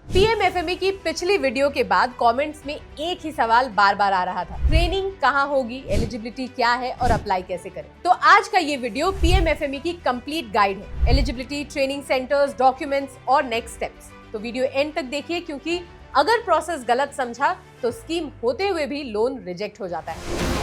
PMFME की पिछली video के बाद कमेंट्स में एक ही सवाल बार बार आ रहा था, ट्रेनिंग कहाँ होगी, एलिजिबिलिटी क्या है और अप्लाई कैसे करें। तो आज का ये वीडियो पीएमएफएमई की कंप्लीट गाइड है, एलिजिबिलिटी, ट्रेनिंग सेंटर्स, डॉक्यूमेंट्स और नेक्स्ट स्टेप्स। तो वीडियो एंड तक देखिए, क्योंकि अगर प्रोसेस गलत समझा तो स्कीम होते हुए भी लोन रिजेक्ट हो जाता है।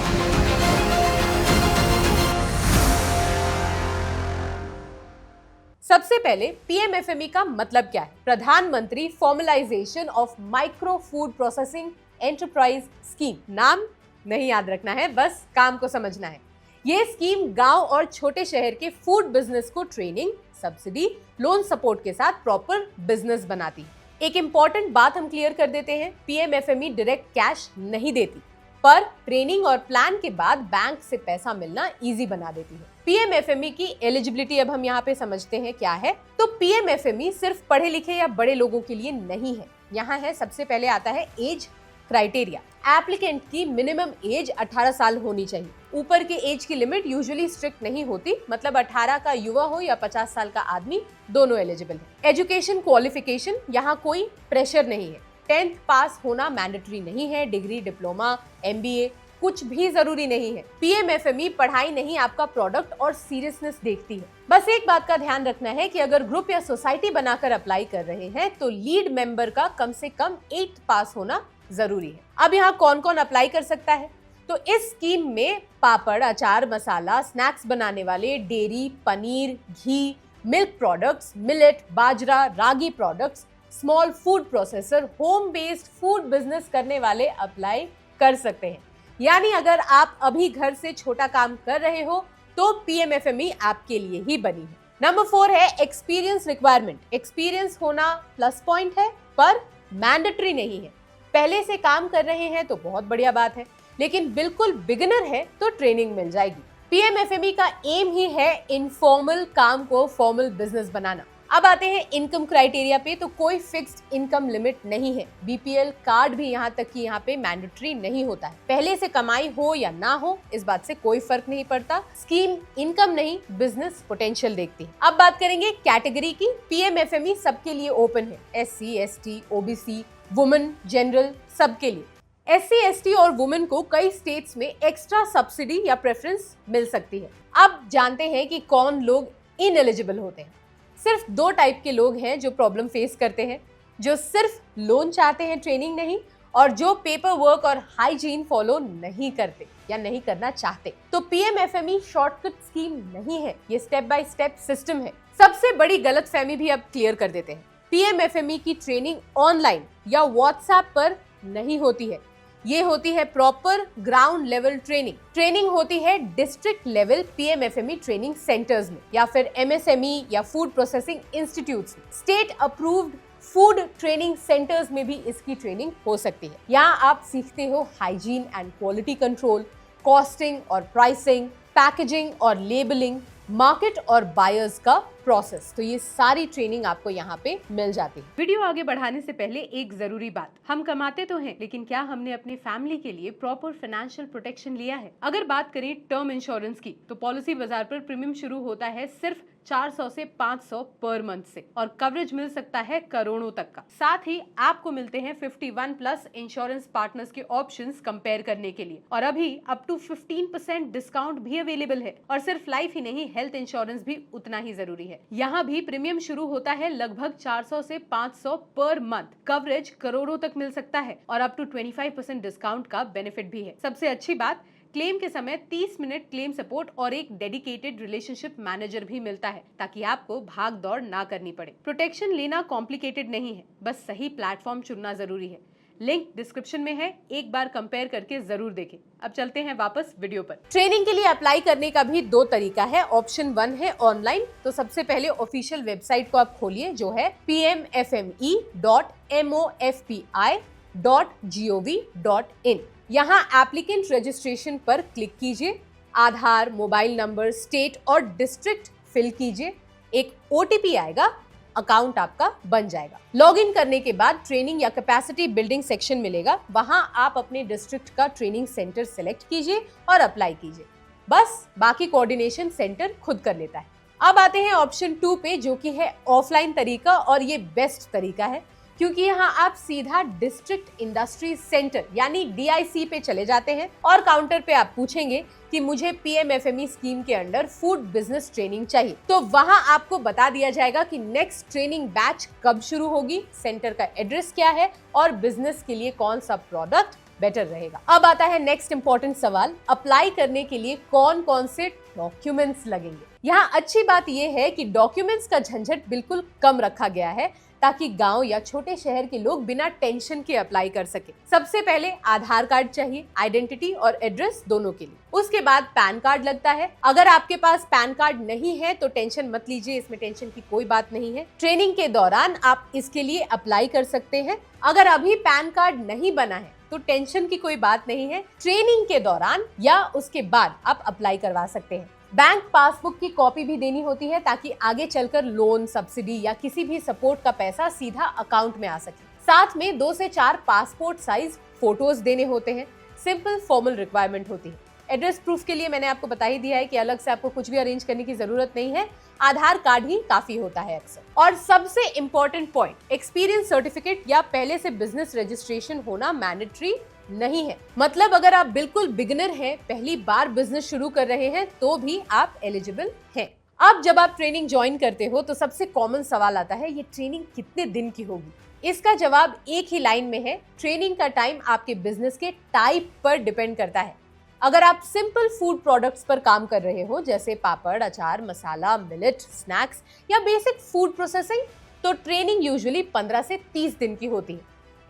सबसे पहले पीएमएफएमई का मतलब क्या है? प्रधानमंत्री formalisation of micro food processing enterprise scheme. नाम नहीं याद रखना है, बस काम को समझना है। ये स्कीम गांव और छोटे शहर के फूड बिजनेस को ट्रेनिंग, सब्सिडी, लोन सपोर्ट के साथ प्रॉपर बिजनेस बनाती है। एक इंपॉर्टेंट बात हम क्लियर कर देते हैं, पीएमएफएमई डायरेक्ट कैश नहीं देती, पर ट्रेनिंग और प्लान के बाद बैंक से पैसा मिलना इजी बना देती है। पीएमएफएमई की एलिजिबिलिटी अब हम यहाँ पे समझते हैं क्या है। तो पीएमएफएमई सिर्फ पढ़े लिखे या बड़े लोगों के लिए नहीं है। यहाँ है, सबसे पहले आता है एज क्राइटेरिया। एप्लीकेंट की मिनिमम एज 18 साल होनी चाहिए। ऊपर के एज की लिमिट यूजुअली स्ट्रिक्ट नहीं होती, मतलब 18 का युवा हो या 50 साल का आदमी, दोनों एलिजिबल है। एजुकेशन क्वालिफिकेशन, यहाँ कोई प्रेशर नहीं है। 10th पास होना मैंडेटरी नहीं है। डिग्री, डिप्लोमा, एमबीए कुछ भी जरूरी नहीं है। पीएमएफएमई पढ़ाई नहीं, आपका प्रोडक्ट और सीरियसनेस देखती है। बस एक बात का ध्यान रखना है कि अगर ग्रुप या सोसाइटी बनाकर अप्लाई कर रहे हैं तो लीड मेंबर का कम से कम 8th पास होना जरूरी है। अब यहाँ कौन कौन अप्लाई कर सकता है? तो इस स्कीम में पापड़, अचार, मसाला, स्नैक्स बनाने वाले, dairy, paneer, ghee, milk products, millet, bajra, ragi products, small food processor, home based food business करने वाले अप्लाई कर सकते हैं। यानी अगर आप अभी घर से छोटा काम कर रहे हो तो पीएमएफएमई आपके लिए ही बनी है। नंबर 4 है एक्सपीरियंस रिक्वायरमेंट। एक्सपीरियंस होना प्लस पॉइंट है, पर मैंडेटरी नहीं है। पहले से काम कर रहे हैं तो बहुत बढ़िया बात है, लेकिन बिल्कुल बिगिनर है तो ट्रेनिंग मिल जाएगी। पीएमएफएमई का एम ही है इनफॉर्मल काम को फॉर्मल बिजनेस बनाना। अब आते हैं इनकम क्राइटेरिया पे। तो कोई फिक्स्ड इनकम लिमिट नहीं है। बीपीएल कार्ड भी यहाँ तक कि यहाँ पे मैंडेटरी नहीं होता है। पहले से कमाई हो या ना हो, इस बात से कोई फर्क नहीं पड़ता। स्कीम इनकम नहीं, बिजनेस पोटेंशियल देखती है। अब बात करेंगे कैटेगरी की। पीएमएफएमई सबके लिए ओपन है, SC, ST, OBC, women, general, सबके लिए। एससी, एसटी और वुमेन को कई स्टेट्स में एक्स्ट्रा सब्सिडी या प्रेफरेंस मिल सकती है। अब जानते हैं कि कौन लोग इनएलिजिबल होते हैं। सिर्फ 2 टाइप के लोग हैं जो प्रॉब्लम फेस करते हैं, जो सिर्फ लोन चाहते हैं, ट्रेनिंग नहीं, और जो पेपर वर्क और हाइजीन फॉलो नहीं करते या नहीं करना चाहते। तो पीएमएफएमई शॉर्टकट स्कीम नहीं है, ये स्टेप बाय स्टेप सिस्टम है। सबसे बड़ी गलतफहमी भी अब क्लियर कर देते हैं, पीएमएफएमई की ट्रेनिंग ऑनलाइन या व्हाट्सएप पर नहीं होती है। ये होती है proper ground level training. Training होती है district level PMFME training centres में, या फिर एमएसएमई या फूड प्रोसेसिंग इंस्टीट्यूट्स में। State approved food training centres में भी इसकी ट्रेनिंग हो सकती है। यहाँ आप सीखते हो hygiene and quality control, costing और प्राइसिंग, पैकेजिंग और लेबलिंग, मार्केट और बायर्स का प्रोसेस। तो ये सारी ट्रेनिंग आपको यहाँ पे मिल जाती है। वीडियो आगे बढ़ाने से पहले एक जरूरी बात, हम कमाते तो हैं, लेकिन क्या हमने अपने फैमिली के लिए प्रॉपर फाइनेंशियल प्रोटेक्शन लिया है? अगर बात करें टर्म इंश्योरेंस की, तो पॉलिसी बाजार पर प्रीमियम शुरू होता है सिर्फ 400 से 500 पर मंथ से, और कवरेज मिल सकता है करोड़ों तक का। साथ ही आपको मिलते हैं 51+ इंश्योरेंस पार्टनर्स के ऑप्शंस कंपेयर करने के लिए, और अभी अप टू 15% डिस्काउंट भी अवेलेबल है। और सिर्फ लाइफ ही नहीं, हेल्थ इंश्योरेंस भी उतना ही जरूरी है। यहाँ भी प्रीमियम शुरू होता है लगभग 400 से 500 पर मंथ, कवरेज करोड़ों तक मिल सकता है, और अप टू 25% डिस्काउंट का बेनिफिट भी है। सबसे अच्छी बात, क्लेम के समय 30 मिनट क्लेम सपोर्ट और एक डेडिकेटेड रिलेशनशिप मैनेजर भी मिलता है, ताकि आपको भाग दौड़ ना करनी पड़े। प्रोटेक्शन लेना कॉम्प्लिकेटेड नहीं है, बस सही प्लेटफॉर्म चुनना जरूरी है। लिंक डिस्क्रिप्शन में है, एक बार कंपेयर करके जरूर देखें। अब चलते हैं वापस वीडियो पर। ट्रेनिंग के लिए अप्लाई करने का भी 2 तरीका है। ऑप्शन 1 है ऑनलाइन। तो सबसे पहले ऑफिशियल वेबसाइट को आप खोलिए, जो है pmfme.mofpi.gov.in। यहाँ एप्लीकेंट रजिस्ट्रेशन पर क्लिक कीजिए, आधार, मोबाइल नंबर, स्टेट और डिस्ट्रिक्ट फिल कीजिए। एक ओटीपी आएगा, अकाउंट आपका बन जाएगा। लॉगिन करने के बाद ट्रेनिंग या कैपेसिटी बिल्डिंग सेक्शन मिलेगा, वहां आप अपने डिस्ट्रिक्ट का ट्रेनिंग सेंटर सेलेक्ट कीजिए और अप्लाई कीजिए। बस बाकी कोऑर्डिनेशन सेंटर खुद कर लेता है। अब आते हैं ऑप्शन 2 पे, जो कि है ऑफलाइन तरीका, और ये बेस्ट तरीका है। क्योंकि यहाँ आप सीधा डिस्ट्रिक्ट इंडस्ट्री सेंटर यानी DIC पे चले जाते हैं और काउंटर पे आप पूछेंगे कि मुझे PMFME स्कीम के अंडर फूड बिजनेस ट्रेनिंग चाहिए, तो वहां आपको बता दिया जाएगा कि नेक्स्ट ट्रेनिंग बैच कब शुरू होगी, सेंटर का एड्रेस क्या है और बिजनेस के लिए कौन सा प्रोडक्ट बेटर रहेगा। अब आता है नेक्स्ट इंपॉर्टेंट सवाल, अप्लाई करने के लिए कौन कौन से डॉक्यूमेंट्स लगेंगे। यहाँ अच्छी बात यह है कि डॉक्यूमेंट्स का झंझट बिल्कुल कम रखा गया है ताकि गांव या छोटे शहर के लोग बिना टेंशन के अप्लाई कर सके। सबसे पहले आधार कार्ड चाहिए, आइडेंटिटी और एड्रेस दोनों के लिए। उसके बाद पैन कार्ड लगता है। अगर आपके पास पैन कार्ड नहीं है तो टेंशन मत लीजिए, इसमें टेंशन की कोई बात नहीं है। ट्रेनिंग के दौरान आप इसके लिए अप्लाई कर सकते हैं। अगर अभी पैन कार्ड नहीं बना है तो टेंशन की कोई बात नहीं है, ट्रेनिंग के दौरान या उसके बाद आप अप्लाई करवा सकते हैं। बैंक पासबुक की कॉपी भी देनी होती है ताकि आगे चलकर लोन, सब्सिडी या किसी भी सपोर्ट का पैसा सीधा अकाउंट में आ सके। साथ में 2 से 4 पासपोर्ट साइज फोटोज देने होते हैं। सिंपल फॉर्मल रिक्वायरमेंट होती है। एड्रेस प्रूफ के लिए मैंने आपको बता ही दिया है कि अलग से आपको कुछ भी अरेंज करने की जरूरत नहीं है, आधार कार्ड ही काफी होता है अक्सर। और सबसे इम्पोर्टेंट पॉइंट, एक्सपीरियंस सर्टिफिकेट या पहले से बिजनेस रजिस्ट्रेशन होना मैंडेटरी नहीं है। मतलब अगर आप बिल्कुल बिगिनर हैं, पहली बार बिजनेस शुरू कर रहे हैं, तो भी आप एलिजिबल हैं। अब जब आप ट्रेनिंग ज्वाइन करते हो तो सबसे कॉमन सवाल आता है, ये ट्रेनिंग कितने दिन की होगी? इसका जवाब एक ही लाइन में है, ट्रेनिंग का टाइम आपके बिजनेस के टाइप पर डिपेंड करता है। अगर आप सिंपल फूड प्रोडक्ट्स पर काम कर रहे हो जैसे पापड़, अचार, मसाला, मिलेट, स्नैक्स या बेसिक फूड प्रोसेसिंग, तो ट्रेनिंग यूजुअली 15 से 30 दिन की होती है।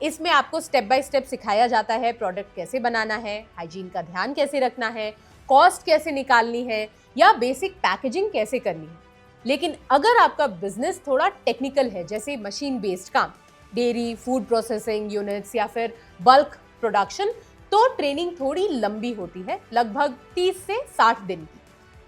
इसमें आपको स्टेप बाय स्टेप सिखाया जाता है, प्रोडक्ट कैसे बनाना है, हाइजीन का ध्यान कैसे रखना है, कॉस्ट कैसे निकालनी है या बेसिक पैकेजिंग कैसे करनी है। लेकिन अगर आपका बिजनेस थोड़ा टेक्निकल है जैसे मशीन बेस्ड काम, डेयरी, फूड प्रोसेसिंग यूनिट्स या फिर बल्क प्रोडक्शन, तो ट्रेनिंग थोड़ी लंबी होती है, लगभग 30 से 60 दिन की।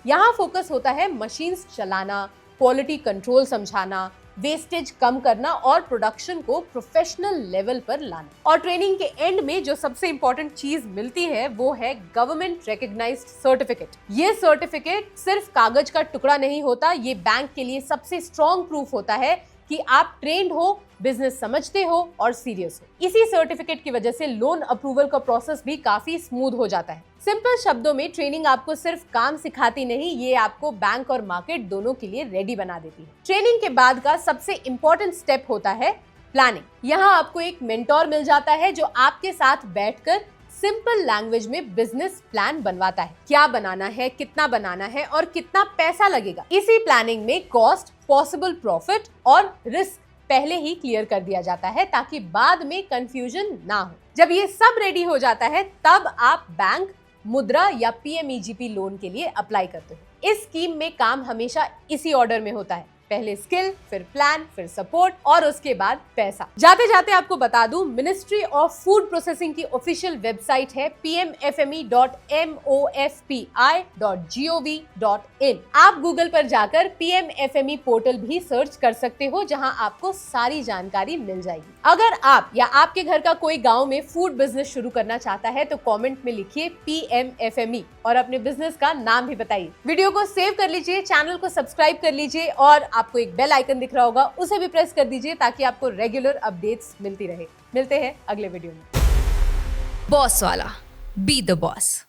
यहाँ फोकस होता है मशीन्स चलाना, क्वालिटी कंट्रोल समझाना, वेस्टेज कम करना और प्रोडक्शन को प्रोफेशनल लेवल पर लाना। और ट्रेनिंग के एंड में जो सबसे इंपॉर्टेंट चीज मिलती है वो है गवर्नमेंट रिकॉग्नाइज्ड सर्टिफिकेट। ये सर्टिफिकेट सिर्फ कागज का टुकड़ा नहीं होता, ये बैंक के लिए सबसे स्ट्रॉन्ग प्रूफ होता है कि आप ट्रेंड हो, बिजनेस समझते हो और सीरियस हो। इसी सर्टिफिकेट की वजह से लोन अप्रूवल का प्रोसेस भी काफी स्मूथ हो जाता है। सिंपल शब्दों में ट्रेनिंग आपको सिर्फ काम सिखाती नहीं, ये आपको बैंक और मार्केट दोनों के लिए रेडी बना देती है। ट्रेनिंग के बाद का सबसे इम्पोर्टेंट स्टेप होता है प्लानिंग। यहाँ आपको एक मेंटोर मिल जाता है जो आपके साथ बैठकर सिंपल लैंग्वेज में बिजनेस प्लान बनवाता है। क्या बनाना है, कितना बनाना है और कितना पैसा लगेगा। इसी प्लानिंग में कॉस्ट, पॉसिबल प्रॉफिट और रिस्क पहले ही क्लियर कर दिया जाता है ताकि बाद में कंफ्यूजन ना हो। जब ये सब रेडी हो जाता है तब आप बैंक, मुद्रा या PMEGP लोन के लिए अप्लाई करते हो। इस स्कीम में काम हमेशा इसी ऑर्डर में होता है, पहले स्किल, फिर प्लान, फिर सपोर्ट और उसके बाद पैसा। जाते जाते आपको बता दूं, मिनिस्ट्री ऑफ फूड प्रोसेसिंग की ऑफिशियल वेबसाइट है pmfme.mofpi.gov.in। आप गूगल पर जाकर PMFME पोर्टल भी सर्च कर सकते हो जहां आपको सारी जानकारी मिल जाएगी। अगर आप या आपके घर का कोई गांव में फूड बिजनेस शुरू करना चाहता है तो कमेंट में लिखिए PMFME और अपने बिजनेस का नाम भी बताइए। वीडियो को सेव कर लीजिए, चैनल को सब्सक्राइब कर लीजिए और आपको एक बेल आइकन दिख रहा होगा, उसे भी प्रेस कर दीजिए ताकि आपको रेगुलर अपडेट्स मिलती रहे। मिलते हैं अगले वीडियो में। बॉस वाला, बी द बॉस।